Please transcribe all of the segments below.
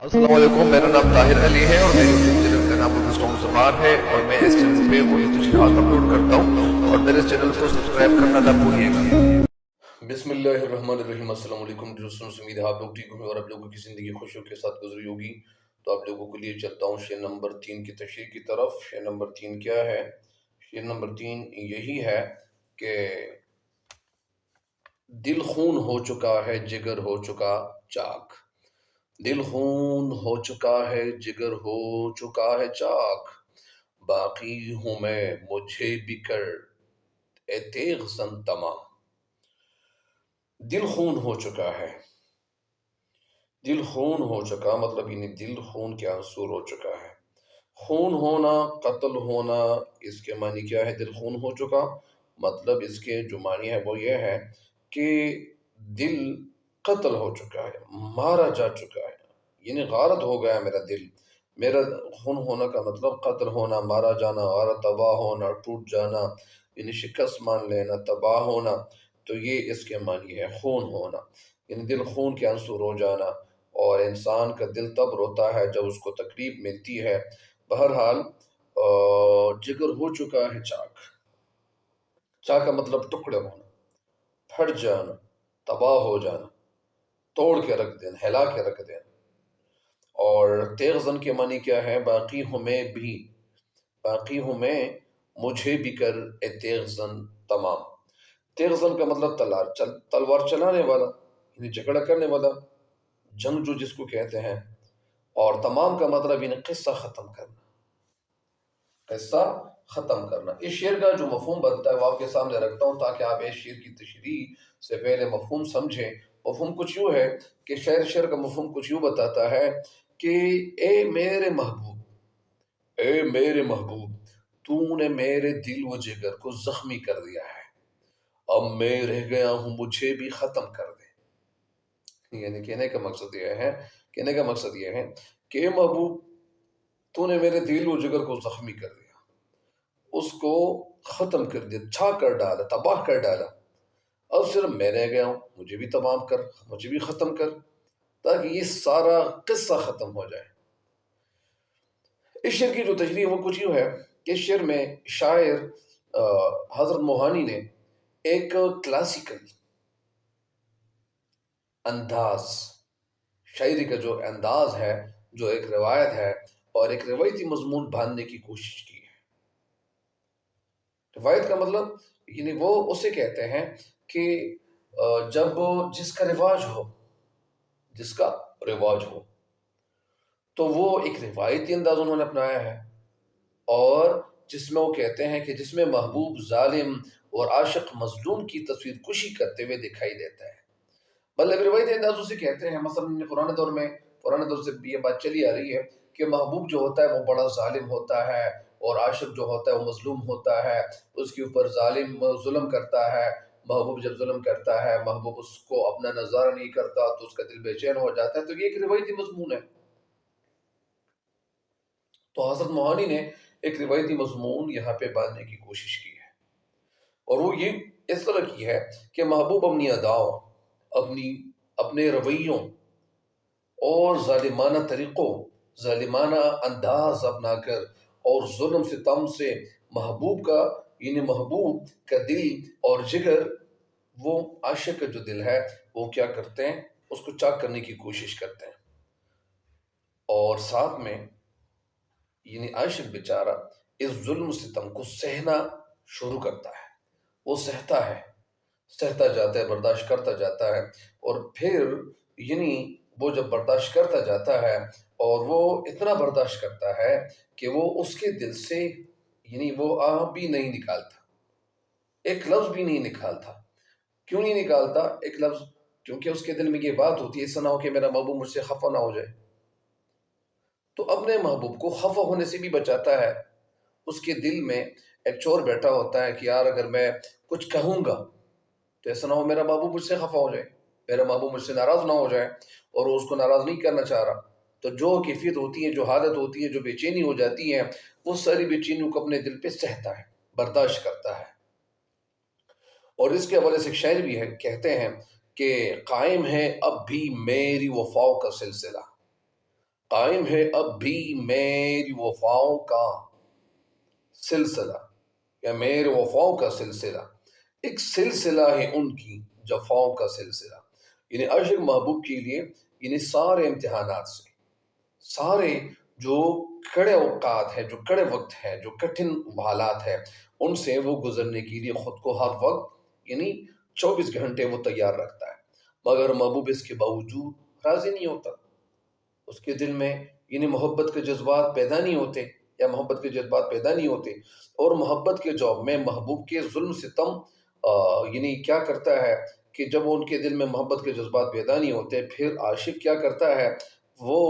السلام علیکم، میرا نام طاہر علی ہے اور میری یوٹیوب چینل کا نام مسٹر زبان ہے اور میں اس چینل پہ اردو تشریحات اپلوڈ کرتا ہوں اور میرے چینل کو سبسکرائب کرنا نہ بھولیے گا۔ بسم اللہ الرحمن الرحیم۔ السلام علیکم دوستوں، امید ہے آپ لوگ ٹھیک ہوں گے اور آپ لوگوں کی زندگی خوشیوں کے ساتھ گزری ہوگی۔ تو آپ لوگوں کے لیے چلتا ہوں شعر نمبر 3 کی تشریح کی طرف۔ شعر نمبر 3 کیا ہے؟ شعر نمبر 3 یہی ہے کہ دل خون ہو چکا ہے، جگر ہو چکا چاک۔ دل خون ہو چکا ہے، جگر ہو چکا ہے چاک۔ باقی ہوں میں مجھے بکر اے تیغ زن تمام۔ دل خون ہو چکا ہے، دل خون ہو چکا مطلب یعنی دل خون کے آنسور ہو چکا ہے۔ خون ہونا، قتل ہونا، اس کے معنی کیا ہے؟ دل خون ہو چکا مطلب اس کے جو معنی ہے وہ یہ ہے کہ دل قتل ہو چکا ہے، مارا جا چکا ہے، یعنی غارت ہو گیا میرا دل۔ میرا خون ہونا کا مطلب قتل ہونا، مارا جانا، غارت، تباہ ہونا، ٹوٹ جانا، یعنی شکست مان لینا، تباہ ہونا۔ تو یہ اس کے معنی ہے خون ہونا، یعنی دل خون کے آنسور ہو جانا۔ اور انسان کا دل تب روتا ہے جب اس کو تکلیف ملتی ہے۔ بہرحال جگر ہو چکا ہے چاک۔ چاک کا مطلب ٹکڑے ہونا، پھٹ جانا، تباہ ہو جانا، توڑ کے رکھ دینا، ہلا کے رکھ دینا۔ اور تیغ زن کے معنی کیا ہے؟ باقی ہوں میں بھی، باقی ہوں میں مجھے بھی کر اے تیغ زن تمام۔ تیغ زن کا مطلب تلوار چلانے والا، یعنی جھگڑا کرنے والا، جنگ جو جس کو کہتے ہیں۔ اور تمام کا مطلب یعنی قصہ ختم کرنا، قصہ ختم کرنا۔ اس شعر کا جو مفہوم بنتا ہے وہ آپ کے سامنے رکھتا ہوں تاکہ آپ اس شعر کی تشریح سے پہلے مفہوم سمجھیں۔ مفہوم کچھ یوں ہے کہ شعر کا مفہوم کچھ یوں بتاتا ہے کہ اے میرے محبوب، اے میرے محبوب، تو نے میرے دل و جگر کو زخمی کر دیا ہے، اب میں رہ گیا ہوں، مجھے بھی ختم کر دے۔ یعنی کہنے کا مقصد یہ ہے کہ اے محبوب، تو نے میرے دل و جگر کو زخمی کر دیا، اس کو ختم کر دیا، چھا کر ڈالا، تباہ کر ڈالا۔ اب صرف میں رہ گیا ہوں، مجھے بھی تمام کر، مجھے بھی ختم کر، تاکہ یہ سارا قصہ ختم ہو جائے۔ اس شعر کی جو تشریح وہ کچھ یوں ہے کہ اس شعر میں شاعر حضرت موہانی نے ایک کلاسیکل انداز، شاعری کا جو انداز ہے، جو ایک روایت ہے اور ایک روایتی مضمون باندھنے کی کوشش کی ہے۔ روایت کا مطلب یعنی وہ اسے کہتے ہیں کہ جب جس کا رواج ہو، جس کا رواج ہو تو وہ ایک روایتی انداز انہوں نے اپنایا ہے، اور جس میں وہ کہتے ہیں کہ جس میں محبوب ظالم اور عاشق مظلوم کی تصویر کشی کرتے ہوئے دکھائی دیتا ہے۔ مطلب روایتی انداز اسے کہتے ہیں، مثلا پرانے دور سے یہ بات چلی آ رہی ہے کہ محبوب جو ہوتا ہے وہ بڑا ظالم ہوتا ہے اور عاشق جو ہوتا ہے وہ مظلوم ہوتا ہے، اس کے اوپر ظالم ظلم کرتا ہے۔ محبوب جب ظلم کرتا ہے، محبوب اس کو اپنا نظارہ نہیں کرتا تو اس کا دل بے چین ہو جاتا ہے۔ تو یہ ایک روایتی مضمون ہے۔ تو حضرت موہانی نے ایک روایتی مضمون یہاں پہ باندھنے کی کوشش کی ہے، اور وہ یہ اس طرح کی ہے کہ محبوب اپنی اداؤں، اپنے رویوں اور ظالمانہ طریقوں، ظالمانہ انداز اپنا کر اور ظلم ستم سے محبوب کا دل اور جگر، وہ عاشق کا جو دل ہے وہ کیا کرتے ہیں؟ اس کو چاک کرنے کی کوشش کرتے ہیں۔ اور ساتھ میں یعنی عاشق بیچارہ اس ظلم ستم کو سہنا شروع کرتا ہے، وہ سہتا جاتا ہے، برداشت کرتا جاتا ہے، اور پھر یعنی وہ جب برداشت کرتا جاتا ہے اور وہ اتنا برداشت کرتا ہے کہ وہ اس کے دل سے یعنی وہ آہ بھی نہیں نکالتا، ایک لفظ بھی نہیں نکالتا۔ کیوں نہیں نکالتا ایک لفظ؟ کیونکہ اس کے دل میں یہ بات ہوتی ہے، ایسا نہ ہو کہ میرا محبوب مجھ سے خفا نہ ہو جائے۔ تو اپنے محبوب کو خفا ہونے سے بھی بچاتا ہے۔ اس کے دل میں ایک چور بیٹھا ہوتا ہے کہ یار اگر میں کچھ کہوں گا تو ایسا نہ ہو میرا محبوب مجھ سے خفا ہو جائے، میرا محبوب مجھ سے ناراض نہ ہو جائے، اور وہ اس کو ناراض نہیں کرنا چاہ رہا۔ تو جو کیفیت ہوتی ہے، جو حالت ہوتی ہے، جو بے چینی ہو جاتی ہے، وہ ساری بے چینیوں کو اپنے دل پہ سہتا ہے، برداشت کرتا ہے۔ اور اس کے حوالے سے ایک شاعر بھی ہے، کہتے ہیں کہ قائم ہے اب بھی میری وفاؤں کا سلسلہ، قائم ہے اب بھی میری وفاؤں کا سلسلہ، یا میرے وفاؤں کا سلسلہ، ایک سلسلہ ہے ان کی جفاؤں کا سلسلہ. یعنی عاشق محبوب کے لیے یعنی سارے امتحانات سے، سارے جو کڑے اوقات ہیں، جو کڑے وقت ہیں، جو کٹھن حالات ہیں، ان سے وہ گزرنے کے لیے خود کو ہر وقت یعنی 24 گھنٹے وہ تیار رکھتا ہے. مگر محبوب اس کے باوجود راضی نہیں ہوتا. اس کے دل میں یعنی محبت کے جذبات پیدا نہیں ہوتے، یا محبت کے جذبات پیدا نہیں ہوتے. اور محبت کے جواب میں محبوب کے ظلم ستم یعنی کیا کرتا ہے کہ جب ان کے دل میں محبت کے جذبات پیدا نہیں ہوتے، پھر عاشق کیا کرتا ہے، وہ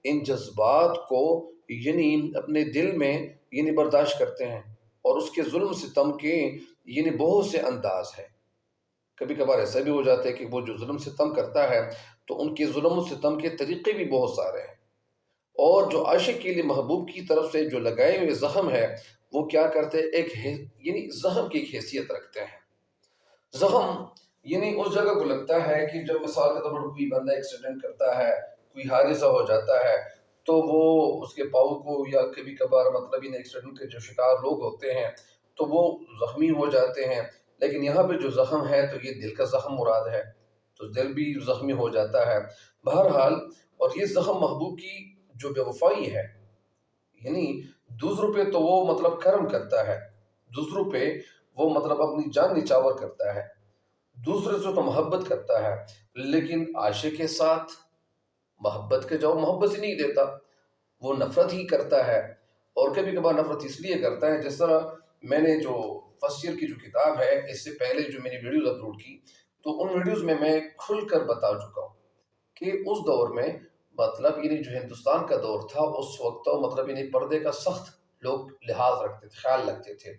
ان جذبات کو یعنی اپنے دل میں یعنی برداشت کرتے ہیں. اور اس کے ظلم ستم کے یعنی بہت سے انداز ہیں. کبھی کبھار ایسا بھی ہو جاتا ہے کہ وہ جو ظلم ستم کرتا ہے تو ان کے ظلم و ستم کے طریقے بھی بہت سارے ہیں. اور جو عاشق کے لیے محبوب کی طرف سے جو لگائے ہوئے زخم ہے، وہ کیا کرتے ہیں، یعنی زخم کی ایک حیثیت رکھتے ہیں. زخم یعنی اس جگہ کو لگتا ہے کہ جب مثال کے طور پر کوئی بندہ ایکسیڈنٹ کرتا ہے، کوئی حادثہ ہو جاتا ہے، تو وہ اس کے پاؤں کو، یا کبھی کبھار مطلب ان ایکسیڈنٹ کے جو شکار لوگ ہوتے ہیں تو وہ زخمی ہو جاتے ہیں. لیکن یہاں پہ جو زخم ہے تو یہ دل کا زخم مراد ہے، تو دل بھی زخمی ہو جاتا ہے. بہرحال، اور یہ زخم محبوب کی جو بے وفائی ہے، یعنی دوسروں پہ تو وہ مطلب کرم کرتا ہے، دوسروں پہ وہ مطلب اپنی جان نچاور کرتا ہے، دوسرے سے تو محبت کرتا ہے. لیکن عاشق کے ساتھ محبت کے جواب محبت ہی نہیں دیتا، وہ نفرت ہی کرتا ہے. اور کبھی کبھار نفرت اس لیے کرتا ہے، جس طرح میں نے جو فرسٹ ایئر کی جو کتاب ہے، اس سے پہلے جو میں نے ویڈیوز اپلوڈ کی، تو ان ویڈیوز میں کھل کر بتا چکا ہوں کہ اس دور میں مطلب یعنی جو ہندوستان کا دور تھا، اس وقت تو مطلب یعنی پردے کا سخت لوگ لحاظ رکھتے تھے، خیال رکھتے تھے.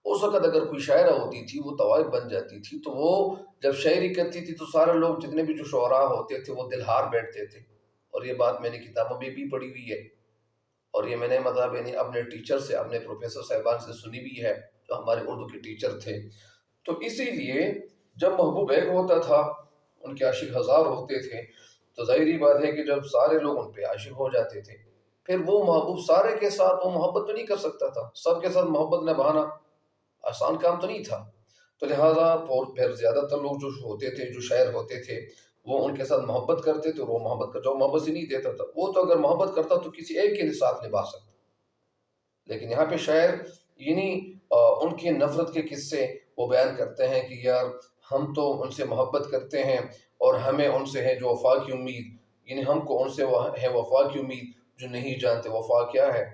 اس وقت اگر کوئی شاعرہ ہوتی تھی، وہ طوائف بن جاتی تھی، تو وہ جب شاعری کرتی تھی تو سارے لوگ جتنے بھی جو شعراء ہوتے تھے وہ دل ہار بیٹھتے تھے. اور یہ بات میں نے کتابوں میں بھی پڑھی ہوئی ہے، اور یہ میں نے مطلب یعنی اپنے ٹیچر سے، اپنے پروفیسر صاحبان سے سنی بھی ہے، جو ہمارے اردو کے ٹیچر تھے. تو اسی لیے جب محبوب ایک ہوتا تھا، ان کے عاشق ہزار ہوتے تھے، تو ظاہری بات ہے کہ جب سارے لوگ ان پہ عاشق ہو جاتے تھے، پھر وہ محبوب سارے کے ساتھ وہ محبت تو نہیں کر سکتا تھا. سب کے ساتھ محبت نبھانا آسان کام تو نہیں تھا. تو لہٰذا پھر زیادہ تر لوگ جو ہوتے تھے، جو شاعر ہوتے تھے، وہ ان کے ساتھ محبت کرتے تھے، اور وہ محبت کا جو محبت سے نہیں دیتا تھا. وہ تو اگر محبت کرتا تو کسی ایک کے ساتھ نبھا سکتا. لیکن یہاں پہ شاعر یعنی ان کی نفرت کے قصے وہ بیان کرتے ہیں کہ یار ہم تو ان سے محبت کرتے ہیں، اور ہمیں ان سے ہے جو وفا کی امید، یعنی ہم کو ان سے ہے وفا کی امید، جو نہیں جانتے وفا کیا ہے.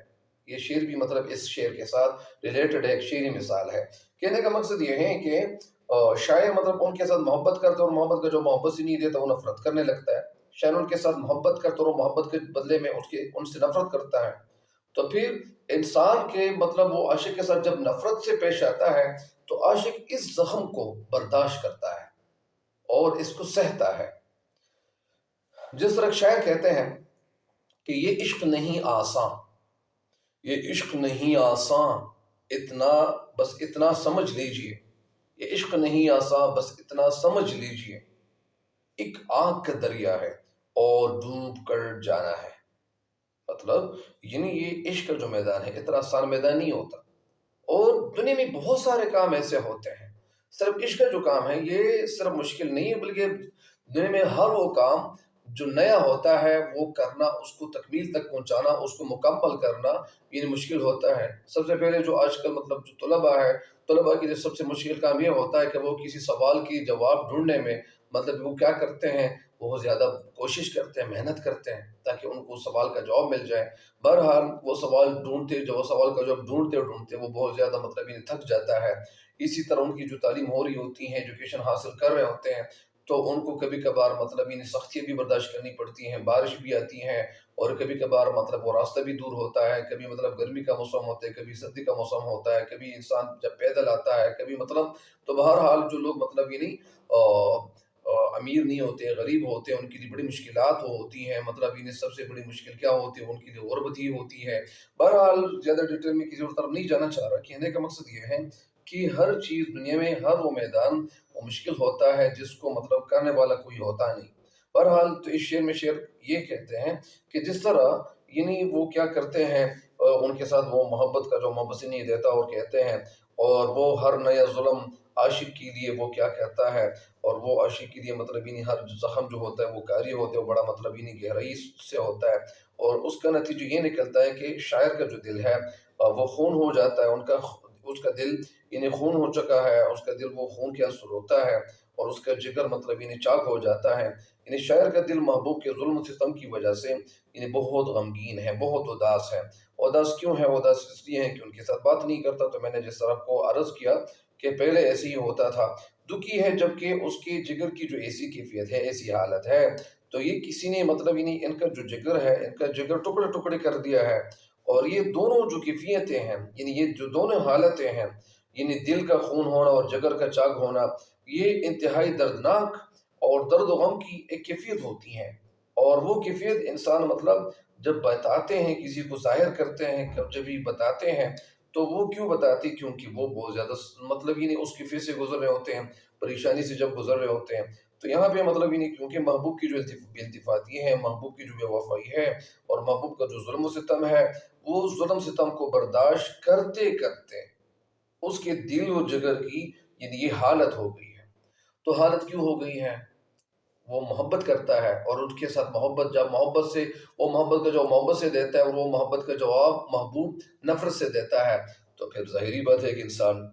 یہ شعر بھی مطلب اس شعر کے ساتھ ریلیٹڈ ہے، ایک شعری مثال ہے. کہنے کا مقصد یہ ہے کہ شاعر مطلب ان کے ساتھ محبت کرتا ہے، اور محبت کا جو محبت سے نہیں دیتا وہ نفرت کرنے لگتا ہے. شاعر ان کے ساتھ محبت کرتا ہے، اور محبت کے بدلے میں ان سے نفرت کرتا ہے. تو پھر انسان کے مطلب وہ عاشق کے ساتھ جب نفرت سے پیش آتا ہے، تو عاشق اس زخم کو برداشت کرتا ہے اور اس کو سہتا ہے. جس طرح شاعر کہتے ہیں کہ یہ عشق نہیں آسان، یہ عشق نہیں آسان، اتنا بس اتنا سمجھ لیجئے. یہ عشق نہیں آسان، بس اتنا سمجھ لیجئے. ایک آگ کا دریا ہے اور ڈوب کر جانا ہے. مطلب یعنی یہ عشق کا جو میدان ہے اتنا آسان میدان نہیں ہوتا. اور دنیا میں بہت سارے کام ایسے ہوتے ہیں، صرف عشق کا جو کام ہے یہ صرف مشکل نہیں ہے، بلکہ دنیا میں ہر وہ کام جو نیا ہوتا ہے وہ کرنا، اس کو تکمیل تک پہنچانا، اس کو مکمل کرنا یہ مشکل ہوتا ہے. سب سے پہلے جو آج کل مطلب جو طلباء کی جو سب سے مشکل کام یہ ہوتا ہے کہ وہ کسی سوال کی جواب ڈھونڈنے میں مطلب وہ کیا کرتے ہیں، بہت زیادہ کوشش کرتے ہیں، محنت کرتے ہیں تاکہ ان کو سوال کا جواب مل جائے. بہرحال وہ سوال کا جواب ڈھونڈتے وہ بہت زیادہ مطلب انہیں تھک جاتا ہے. اسی طرح ان کی جو تعلیم ہو رہی ہوتی ہے، ایجوکیشن حاصل کر رہے ہوتے ہیں، تو ان کو کبھی کبھار مطلب انہیں سختیاں بھی برداشت کرنی پڑتی ہیں، بارش بھی آتی ہیں، اور کبھی کبھار مطلب وہ راستہ بھی دور ہوتا ہے، کبھی مطلب گرمی کا موسم ہوتا ہے، کبھی سردی کا موسم ہوتا ہے، کبھی انسان جب پیدل آتا ہے، کبھی مطلب. تو بہرحال جو لوگ مطلب یعنی امیر نہیں ہوتے، غریب ہوتے ہیں، ان کے لیے بڑی مشکلات ہوتی ہیں. مطلب انہیں سب سے بڑی مشکل کیا ہوتی ہے، ان کے لیے غربت ہی ہوتی ہے. بہرحال زیادہ ڈیٹیل میں کسی اور طرف نہیں جانا چاہ رہا. کہنے کا مقصد یہ ہے کہ ہر چیز دنیا میں، ہر وہ میدان وہ مشکل ہوتا ہے جس کو مطلب کرنے والا کوئی ہوتا نہیں. بہرحال تو اس شعر میں شعر یہ کہتے ہیں کہ جس طرح وہ کیا کرتے ہیں، ان کے ساتھ وہ محبت کا جو محبت نہیں دیتا اور کہتے ہیں، اور وہ ہر نیا ظلم عاشق کے لیے وہ کیا کہتا ہے، اور وہ عاشق کے لیے مطلب ہر زخم جو ہوتا ہے وہ کاری ہوتا ہے، وہ بڑا مطلب گہرائی سے ہوتا ہے، اور اس کا نتیجہ یہ نکلتا ہے کہ شاعر کا جو دل ہے وہ خون ہو جاتا ہے، اس کا دل خون ہو چکا ہے، اس کا دل وہ خون کے اثر ہوتا ہے، اور اس کا جگر مطلب چاک ہو جاتا ہے۔ شاعر کا دل محبوب کے ظلم و ستم کی وجہ سے بہت غمگین ہے، بہت اداس ہے۔ اداس کیوں ہے؟ اداس اس لیے ہے کہ ان کے ساتھ بات نہیں کرتا۔ تو میں نے جس طرح کو عرض کیا کہ پہلے ایسے ہی ہوتا تھا، دکھی ہے جبکہ اس کے جگر کی جو ایسی کیفیت ہے، ایسی حالت ہے، تو یہ کسی نے مطلب ان کا جو جگر ہے، ان کا جگر ٹکڑے ٹکڑے کر دیا ہے، اور یہ دونوں جو کیفیتیں ہیں، یہ جو دونوں حالتیں ہیں، دل کا خون ہونا اور جگر کا چاک ہونا، یہ انتہائی دردناک اور درد و غم کی ایک کیفیت ہوتی ہیں، اور وہ کیفیت انسان مطلب جب بتاتے ہیں، کسی کو ظاہر کرتے ہیں، جب بھی بتاتے ہیں، تو وہ کیوں بتاتے؟ کیونکہ وہ بہت زیادہ مطلب اس کیفیت سے گزر رہے ہوتے ہیں، پریشانی سے جب گزر رہے ہوتے ہیں۔ تو یہاں پہ مطلب کیونکہ محبوب کی جو بے التفاتی ہے، محبوب کی جو بے وفائی ہے، اور محبوب کا جو ظلم و ستم ہے، وہ ظلم ستم کو برداشت کرتے کرتے اس کے دل و جگر کی یہ حالت ہو گئی ہے۔ تو حالت کیوں ہو گئی ہے؟ وہ محبت کرتا ہے، اور ان کے ساتھ محبت جب محبت سے وہ محبت کا جو محبت سے دیتا ہے، اور وہ محبت کا جواب محبوب نفرت سے دیتا ہے، تو پھر ظاہری بات ہے کہ انسان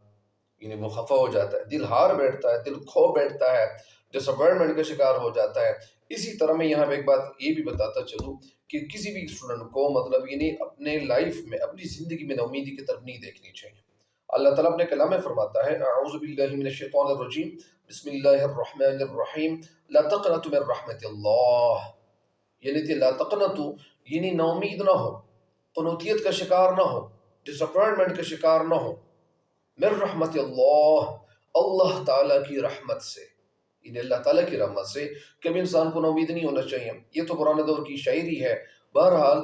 وہ خفا ہو جاتا ہے، دل ہار بیٹھتا ہے، دل کھو بیٹھتا ہے، ڈس اپوائنٹمنٹ کا شکار ہو جاتا ہے۔ اسی طرح میں یہاں پہ ایک بات یہ بھی بتاتا چلوں کہ کسی بھی اسٹوڈنٹ کو مطلب اپنے لائف میں، اپنی زندگی میں ناامیدی کی طرف نہیں دیکھنی چاہیے۔ اللہ تعالیٰ اپنے کلام میں فرماتا ہے، اعوذ باللہ من الشیطان الرجیم، بسم اللہ الرحمن الرحیم، لا تقنطوا من رحمت اللہ، لا تقنطوا ناامید نہ ہو، قنوطیت کا شکار نہ ہو، ڈس اپوائنٹمنٹ کا شکار نہ ہو، من رحمت اللہ، اللہ تعالیٰ کی رحمت سے، اللہ تعالیٰ کی رحمت سے کبھی انسان کو ناامید نہیں ہونا چاہیے۔ یہ تو پرانے دور کی شاعری ہے۔ بہرحال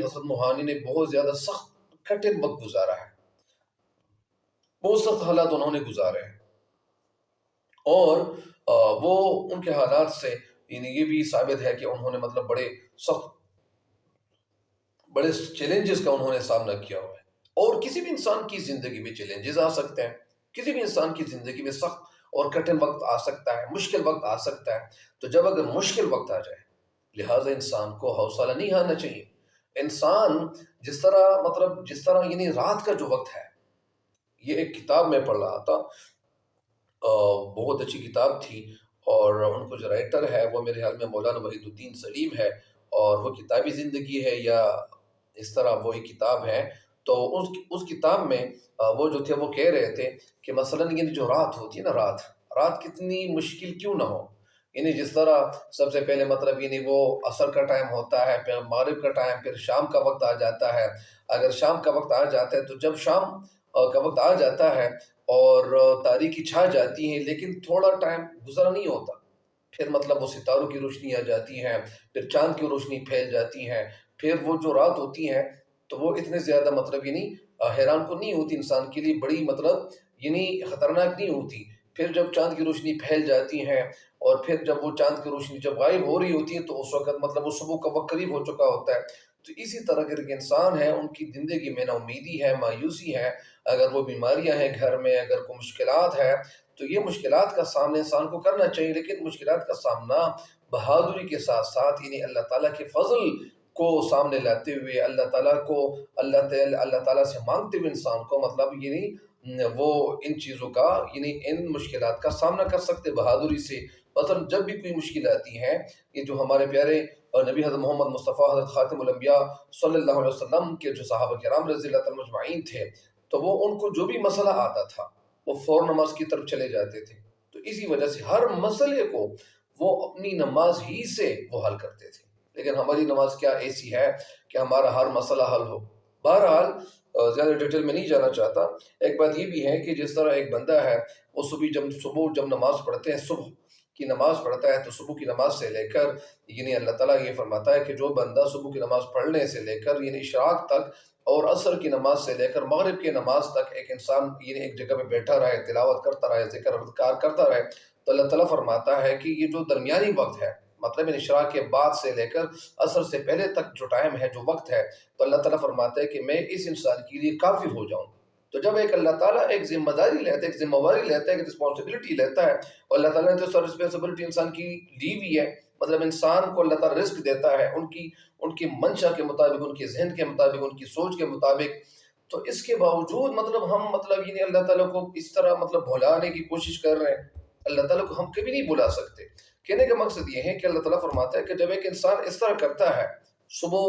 حسن موہانی نے بہت زیادہ سخت کٹھن وقت گزارا ہے، بہت سخت حالات انہوں نے گزارے ہیں، اور وہ ان کے حالات سے یہ بھی ثابت ہے کہ انہوں نے مطلب بڑے چیلنجز کا انہوں نے سامنا کیا ہوا ہے۔ اور کسی بھی انسان کی زندگی میں چیلنجز آ سکتے ہیں، کسی بھی انسان کی زندگی میں سخت اور کٹھن وقت آ سکتا ہے، مشکل وقت آ سکتا ہے۔ تو جب اگر مشکل وقت آ جائے، لہٰذا انسان کو حوصلہ نہیں ہارنا چاہیے۔ انسان جس طرح رات کا جو وقت ہے، یہ ایک کتاب میں پڑھ رہا تھا، بہت اچھی کتاب تھی، اور ان کو جو رائٹر ہے وہ میرے خیال میں مولانا وحید الدین سلیم ہے، اور وہ کتابی زندگی ہے یا اس طرح وہ ایک کتاب ہے۔ تو اس کتاب میں وہ جو تھے وہ کہہ رہے تھے کہ مثلاً جو رات ہوتی ہے نا، رات کتنی مشکل کیوں نہ ہو، جس طرح سب سے پہلے مطلب وہ عصر کا ٹائم ہوتا ہے، پھر مغرب کا ٹائم، پھر شام کا وقت آ جاتا ہے۔ اگر شام کا وقت آ جاتا ہے، تو جب شام کا وقت آ جاتا ہے اور تاریکی چھا جاتی ہے، لیکن تھوڑا ٹائم گزرا نہیں ہوتا، پھر مطلب وہ ستاروں کی روشنی آ جاتی ہے، پھر چاند کی روشنی پھیل جاتی ہے، پھر وہ جو رات ہوتی ہے تو وہ اتنے زیادہ مطلب حیران کو نہیں ہوتی، انسان کے لیے بڑی مطلب خطرناک نہیں ہوتی۔ پھر جب چاند کی روشنی پھیل جاتی ہے، اور پھر جب وہ چاند کی روشنی جب غائب ہو رہی ہوتی ہے، تو اس وقت مطلب وہ صبح کا وقت قریب ہو چکا ہوتا ہے۔ تو اسی طرح کے انسان ہے، ان کی زندگی میں نا امیدی ہے، مایوسی ہے، اگر وہ بیماریاں ہیں گھر میں، اگر کوئی مشکلات ہے، تو یہ مشکلات کا سامنا انسان کو کرنا چاہیے، لیکن مشکلات کا سامنا بہادری کے ساتھ ساتھ اللہ تعالیٰ کے فضل کو سامنے لاتے ہوئے، اللہ تعالیٰ سے مانگتے ہوئے انسان کو مطلب وہ ان چیزوں کا ان مشکلات کا سامنا کر سکتے بہادری سے۔ مثلا جب بھی کوئی مشکل آتی ہے، یہ جو ہمارے پیارے نبی حضرت محمد مصطفیٰ حضرت خاتم الانبیاء صلی اللہ علیہ وسلم کے جو صحابہ کرام رضی اللہ تعالیٰ مجمعین تھے، تو وہ ان کو جو بھی مسئلہ آتا تھا وہ فوراً نماز کی طرف چلے جاتے تھے۔ تو اسی وجہ سے ہر مسئلے کو وہ اپنی نماز ہی سے وہ حل کرتے تھے، لیکن ہماری نماز کیا ایسی ہے کہ ہمارا ہر مسئلہ حل ہو۔ بہرحال زیادہ ڈیٹیل میں نہیں جانا چاہتا۔ ایک بات یہ بھی ہے کہ جس طرح ایک بندہ ہے، وہ صبح جب نماز پڑھتے ہیں، صبح کی نماز پڑھتا ہے، تو صبح کی نماز سے لے کر اللہ تعالیٰ یہ فرماتا ہے کہ جو بندہ صبح کی نماز پڑھنے سے لے کر اشراق تک، اور عصر کی نماز سے لے کر مغرب کی نماز تک ایک انسان ایک جگہ پہ بیٹھا رہے، تلاوت کرتا رہے، ذکر اذکار کرتا رہے، تو اللہ تعالیٰ فرماتا ہے کہ یہ جو درمیانی وقت ہے، مطلب اشراق کے بعد سے لے کر عصر سے پہلے تک جو ٹائم ہے، جو وقت ہے، تو اللہ تعالیٰ فرماتا ہے کہ میں اس انسان کے لیے کافی ہو جاؤں. تو جب ایک اللہ تعالیٰ ایک ذمہ داری لیتا ہے، ایک ذمہ واری لیتا ہے، ایک رسپانسبلٹی لیتا ہے، اور اللہ تعالیٰ نے تو سر رسپانسبلٹی انسان کی لی ہوئی ہے. مطلب انسان کو اللہ تعالیٰ رزق دیتا ہے ان کی منشا کے مطابق، ان کے ذہن کے مطابق، ان کی سوچ کے مطابق. تو اس کے باوجود ہم اللہ تعالیٰ کو اس طرح بھلانے کی کوشش کر رہے ہیں. اللہ تعالیٰ کو ہم کبھی نہیں بلا سکتے. کہنے کا مقصد یہ ہے کہ اللہ تعالیٰ فرماتا ہے کہ جب ایک انسان اس طرح کرتا ہے، صبح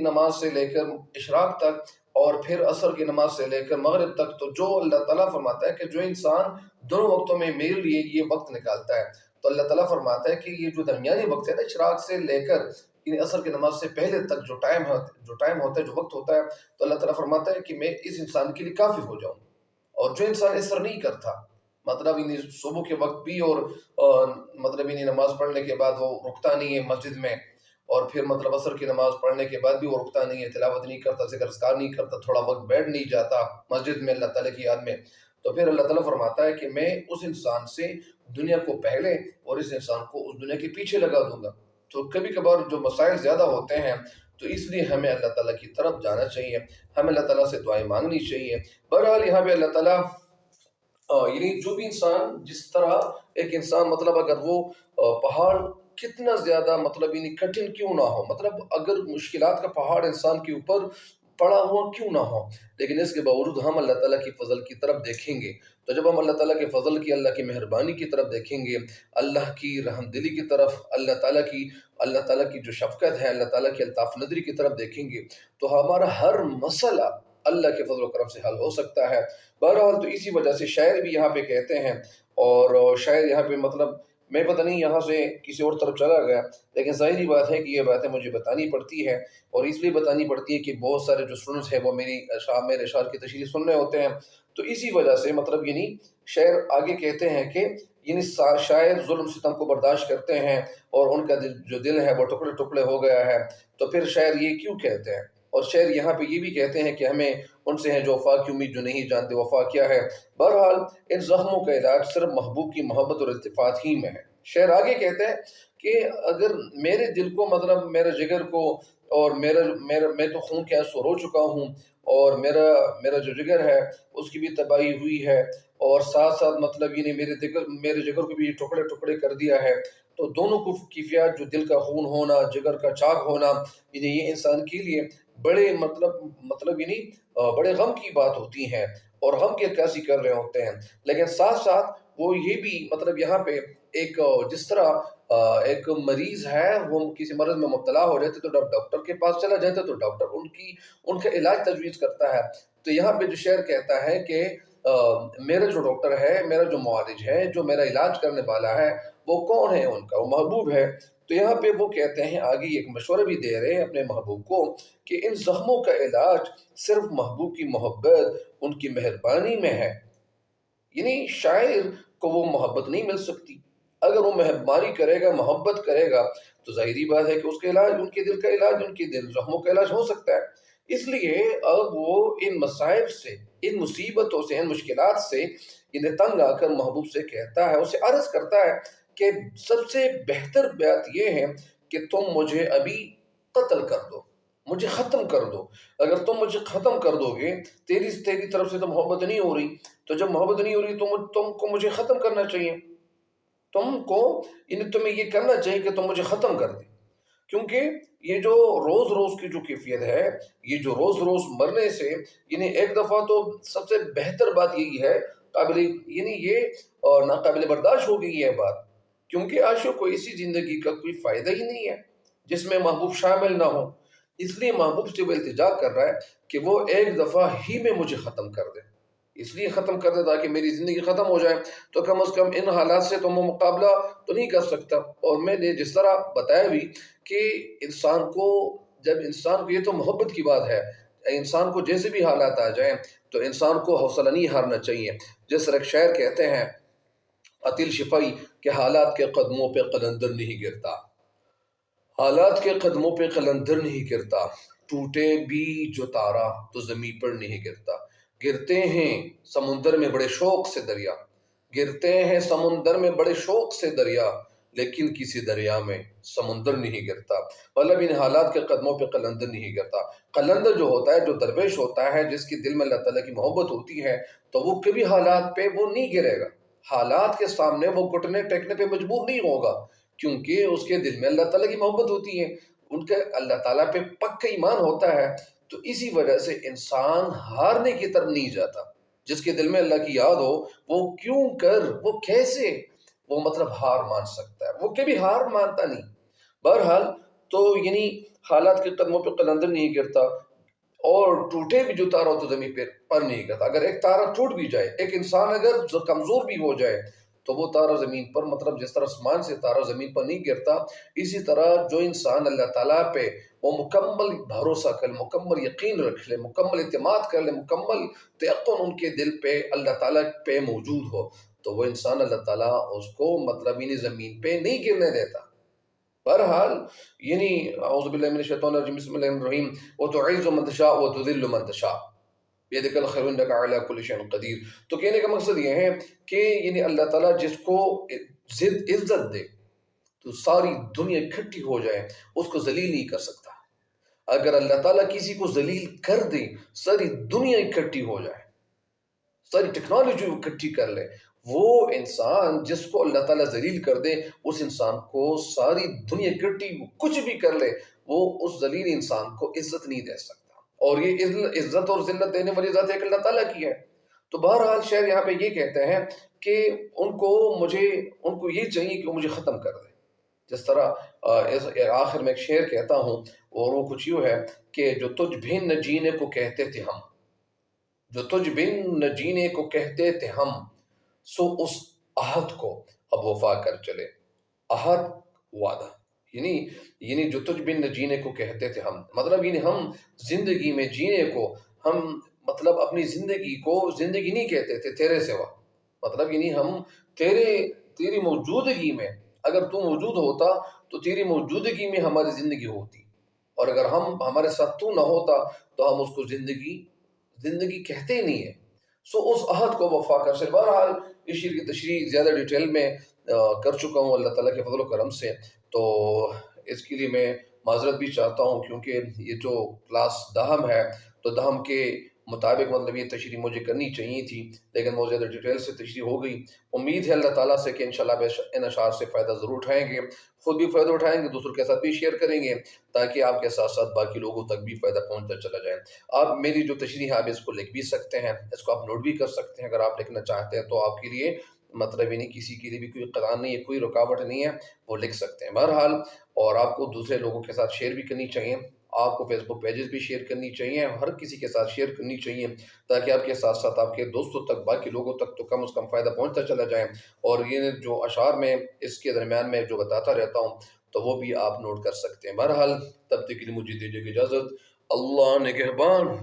نماز سے لے کر اشراق تک، اور پھر عصر کی نماز سے لے کر مغرب تک، تو جو اللہ تعالیٰ فرماتا ہے کہ جو انسان دونوں وقتوں میں میرے لیے یہ وقت نکالتا ہے، تو اللہ تعالیٰ فرماتا ہے کہ یہ جو درمیانی وقت ہے نا، اشراق سے لے کر عصر کی نماز سے پہلے تک جو ٹائم ہوتا ہے، جو وقت ہوتا ہے، تو اللہ تعالیٰ فرماتا ہے کہ میں اس انسان کے لیے کافی ہو جاؤں. اور جو انسان اس طرح نہیں کرتا، صبح کے وقت بھی اور نماز پڑھنے کے بعد وہ رکتا نہیں ہے مسجد میں، اور پھر عصر کی نماز پڑھنے کے بعد بھی وہ رکتا نہیں ہے، تلاوت نہیں کرتا، ذکر اذکار نہیں کرتا، تھوڑا وقت بیٹھ نہیں جاتا مسجد میں اللہ تعالیٰ کی یاد میں، تو پھر اللہ تعالیٰ فرماتا ہے کہ میں اس انسان سے دنیا کو پہلے اور اس انسان کو اس دنیا کے پیچھے لگا دوں گا. تو کبھی کبھار جو مسائل زیادہ ہوتے ہیں، تو اس لیے ہمیں اللہ تعالیٰ کی طرف جانا چاہیے، ہمیں اللہ تعالیٰ سے دعائیں مانگنی چاہیے. بہرحال یہاں پہ اللہ تعالیٰ جو بھی انسان جس طرح ایک انسان اگر وہ پہاڑ کتنا زیادہ کٹھن کیوں نہ ہو، اگر مشکلات کا پہاڑ انسان کے اوپر پڑا ہوا کیوں نہ ہو، لیکن اس کے باوجود ہم اللہ تعالیٰ کی فضل کی طرف دیکھیں گے. تو جب ہم اللہ تعالیٰ کے فضل کی، اللہ کی مہربانی کی طرف دیکھیں گے، اللہ کی رحم دلی کی طرف، اللہ تعالیٰ کی جو شفقت ہے، اللہ تعالیٰ کی الطاف نظری کی طرف دیکھیں گے، تو ہمارا ہر مسئلہ اللہ کے فضل و کرم سے حل ہو سکتا ہے. بہرحال تو اسی وجہ سے شاعر بھی یہاں پہ کہتے ہیں، اور شاعر یہاں پہ میں پتہ نہیں یہاں سے کسی اور طرف چلا گیا، لیکن ظاہری بات ہے کہ یہ باتیں مجھے بتانی پڑتی ہے، اور اس لیے بتانی پڑتی ہے کہ بہت سارے جو اسٹوڈنٹس ہیں وہ میرے اشعار کی تشریح سن رہے ہوتے ہیں. تو اسی وجہ سے شاعر آگے کہتے ہیں کہ شاعر ظلم ستم کو برداشت کرتے ہیں، اور ان کا جو دل ہے وہ ٹکڑے ٹکڑے ہو گیا ہے. تو پھر شاعر یہ کیوں کہتے ہیں؟ اور شاعر یہاں پہ یہ بھی کہتے ہیں کہ ہمیں ان سے ہیں جو وفا کی امید جو نہیں جانتے وفا کیا ہے. بہرحال ان زخموں کا علاج صرف محبوب کی محبت اور التفات ہی میں ہے. شاعر آگے کہتے ہیں کہ اگر میرے دل کو میرے جگر کو، اور میں تو خون کے آنسو رو چکا ہوں، اور میرا جو جگر ہے اس کی بھی تباہی ہوئی ہے، اور ساتھ ساتھ میرے جگر کو بھی ٹکڑے ٹکڑے کر دیا ہے. تو دونوں کیفیات، جو دل کا خون ہونا، جگر کا چاک ہونا، یہ انسان کے لیے بڑے بڑے غم کی بات ہوتی ہیں، اور غم کی عکاسی کر رہے ہوتے ہیں. لیکن ساتھ ساتھ وہ یہ بھی یہاں پہ ایک جس طرح ایک مریض ہے، وہ کسی مرض میں مبتلا ہو جاتے تو ڈاکٹر کے پاس چلا جاتا، تو ڈاکٹر ان کا علاج تجویز کرتا ہے. تو یہاں پہ جو شعر کہتا ہے کہ میرا جو ڈاکٹر ہے، میرا جو معالج ہے، جو میرا علاج کرنے والا ہے، وہ کون ہے؟ ان کا وہ محبوب ہے. تو یہاں پہ وہ کہتے ہیں، آگے ایک مشورہ بھی دے رہے ہیں اپنے محبوب کو، کہ ان زخموں کا علاج صرف محبوب کی محبت، ان کی مہربانی میں ہے. شاعر کو وہ محبت نہیں مل سکتی. اگر وہ مہربانی کرے گا، محبت کرے گا، تو ظاہری بات ہے کہ اس کے علاج، ان کے دل کا علاج، ان کے دل زخموں کا علاج ہو سکتا ہے. اس لیے اب وہ ان مصائب سے، ان مصیبتوں سے، ان مشکلات سے انہیں تنگ آ کر محبوب سے کہتا ہے، اسے عرض کرتا ہے کہ سب سے بہتر بات یہ ہے کہ تم مجھے ابھی قتل کر دو، مجھے ختم کر دو. اگر تم مجھے ختم کر دو گے، تیری طرف سے تو محبت نہیں ہو رہی، تو جب محبت نہیں ہو رہی تو تم کو مجھے ختم کرنا چاہیے. تمہیں یہ کرنا چاہیے کہ تم مجھے ختم کر دیں. کیونکہ یہ جو روز روز کی جو کیفیت ہے، یہ جو روز روز مرنے سے، ایک دفعہ تو سب سے بہتر بات یہی ہے، یہ ناقابل برداشت ہو گئی ہے بات، کیونکہ عاشق کو اسی زندگی کا کوئی فائدہ ہی نہیں ہے جس میں محبوب شامل نہ ہو. اس لیے محبوب سے وہ التجا کر رہا ہے کہ وہ ایک دفعہ ہی میں مجھے ختم کر دے، اس لیے ختم کر دے تاکہ میری زندگی ختم ہو جائے. تو کم از کم ان حالات سے تو میں مقابلہ تو نہیں کر سکتا. اور میں نے جس طرح بتایا بھی کہ انسان کو یہ تو محبت کی بات ہے، انسان کو جیسے بھی حالات آ جائیں تو انسان کو حوصلہ نہیں ہارنا چاہیے. جس طرح ایک شاعر کہتے ہیں عطیل شفائی کہ حالات کے قدموں پہ قلندر نہیں گرتا، حالات کے قدموں پہ قلندر نہیں گرتا، ٹوٹے بھی جو تارا تو زمین پر نہیں گرتا. گرتے ہیں سمندر میں بڑے شوق سے دریا، گرتے ہیں سمندر میں بڑے شوق سے دریا، لیکن کسی دریا میں سمندر نہیں گرتا، مطلب ان حالات کے قدموں پہ قلندر نہیں گرتا۔ قلندر جو ہوتا ہے، جو درویش ہوتا ہے، جس کے دل میں اللہ تعالیٰ کی محبت ہوتی ہے، تو وہ کبھی حالات پہ وہ نہیں گرے گا، حالات کے سامنے وہ گھٹنے ٹیکنے پہ مجبور نہیں ہوگا، کیونکہ اس کے دل میں اللہ تعالیٰ کی محبت ہوتی ہے، ان کا اللہ تعالیٰ پہ پکا ایمان ہوتا ہے۔ تو اسی وجہ سے انسان ہارنے کی طرف نہیں جاتا۔ جس کے دل میں اللہ کی یاد ہو، وہ کیوں کر، وہ کیسے، وہ مطلب ہار مان سکتا ہے، وہ کبھی ہار مانتا نہیں۔ بہرحال تو یعنی حالات کے قدموں پہ قلندر نہیں گرتا، اور ٹوٹے بھی جو تارا ہو تو زمین پہ پر نہیں کرتا۔ اگر ایک تارا ٹوٹ بھی جائے، ایک انسان اگر کمزور بھی ہو جائے، تو وہ تارا زمین پر، مطلب جس طرح آسمان سے تارا زمین پر نہیں گرتا، اسی طرح جو انسان اللہ تعالیٰ پہ وہ مکمل بھروسہ کر لے، مکمل یقین رکھ لے، مکمل اعتماد کر لے، مکمل تیقن ان کے دل پہ اللہ تعالیٰ پہ موجود ہو، تو وہ انسان اللہ تعالیٰ اس کو مطلب انہیں زمین پہ نہیں گرنے دیتا۔ بہرحال یعنی اعوذ باللہ من الشیطان الرجیم، بسم اللہ الرحمن الرحیم، وتعز من تشاء وتذل من تشاء بیدک الخیر انک علی کل شیء قدیر۔ تو کہنے کا مقصد یہ ہے کہ یعنی اللہ تعالیٰ جس کو عزت دے تو ساری دنیا اکٹھی ہو جائے، اس کو ذلیل نہیں کر سکتا۔ اگر اللہ تعالیٰ کسی کو ذلیل کر دے، ساری دنیا اکٹھی ہو جائے، ساری ٹیکنالوجی اکٹھی کر لے، وہ انسان جس کو اللہ تعالیٰ ذلیل کر دے، اس انسان کو ساری دنیا اکٹھی کچھ بھی کر لے، وہ اس ذلیل انسان کو عزت نہیں دے سکتا۔ اور یہ عزت اور ذلت دینے والی ذات ایک اللہ تعالیٰ کی ہے۔ تو بہرحال شاعر یہاں پہ یہ کہتے ہیں کہ ان کو یہ چاہیے کہ وہ مجھے ختم کر دے۔ جس طرح آخر میں ایک شعر کہتا ہوں، اور وہ کچھ یوں ہے کہ جو تجھ بن نہ جینے کو کہتے تھے ہم، جو تجھ بن نہ جینے کو کہتے تھے ہم، سو اس عہد کو اب وفا کر چلے۔ عہد، وعدہ، یعنی جو تجھ بن نہ جینے کو کہتے تھے ہم، مطلب یعنی ہم زندگی میں جینے کو، ہم مطلب اپنی زندگی کو زندگی نہیں کہتے تھے تیرے سوا، مطلب یعنی ہم تیری موجودگی میں، اگر تو موجود ہوتا تو تیری موجودگی میں ہماری زندگی ہوتی، اور اگر ہمارے ساتھ تو نہ ہوتا تو ہم اس کو زندگی کہتے ہی نہیں ہے۔ سو اس عہد کو وفا کر سے۔ بہرحال اس شعر کی تشریح زیادہ ڈیٹیل میں کر چکا ہوں اللہ تعالیٰ کے فضل و کرم سے، تو اس کے لیے میں معذرت بھی چاہتا ہوں، کیونکہ یہ جو کلاس دہم ہے تو دہم کے مطابق مطلب یہ تشریح مجھے کرنی چاہیے تھی، لیکن وہ زیادہ ڈیٹیل سے تشریح ہو گئی۔ امید ہے اللہ تعالیٰ سے کہ انشاءاللہ ان اشعار سے فائدہ ضرور اٹھائیں گے، خود بھی فائدہ اٹھائیں گے، دوسروں کے ساتھ بھی شیئر کریں گے، تاکہ آپ کے ساتھ ساتھ باقی لوگوں تک بھی فائدہ پہنچتا چلا جائے۔ آپ میری جو تشریح ہے آپ اس کو لکھ بھی سکتے ہیں، اس کو آپ نوٹ بھی کر سکتے ہیں، اگر آپ لکھنا چاہتے ہیں تو آپ کے لیے مطلب نہیں، کسی کے لیے بھی کوئی قرآن نہیں ہے، کوئی رکاوٹ نہیں ہے، وہ لکھ سکتے ہیں۔ بہرحال اور آپ کو دوسرے لوگوں کے ساتھ شیئر بھی کرنی چاہیے، آپ کو فیس بک پیجز بھی شیئر کرنی چاہیے، ہر کسی کے ساتھ شیئر کرنی چاہیے، تاکہ آپ کے ساتھ ساتھ آپ کے دوستوں تک، باقی لوگوں تک تو کم از کم فائدہ پہنچتا چلا جائے۔ اور یہ جو اشعار میں اس کے درمیان میں جو بتاتا رہتا ہوں تو وہ بھی آپ نوٹ کر سکتے ہیں۔ بہرحال تب تک کے لیے مجھے دیجیے اجازت، اللہ نگہبان۔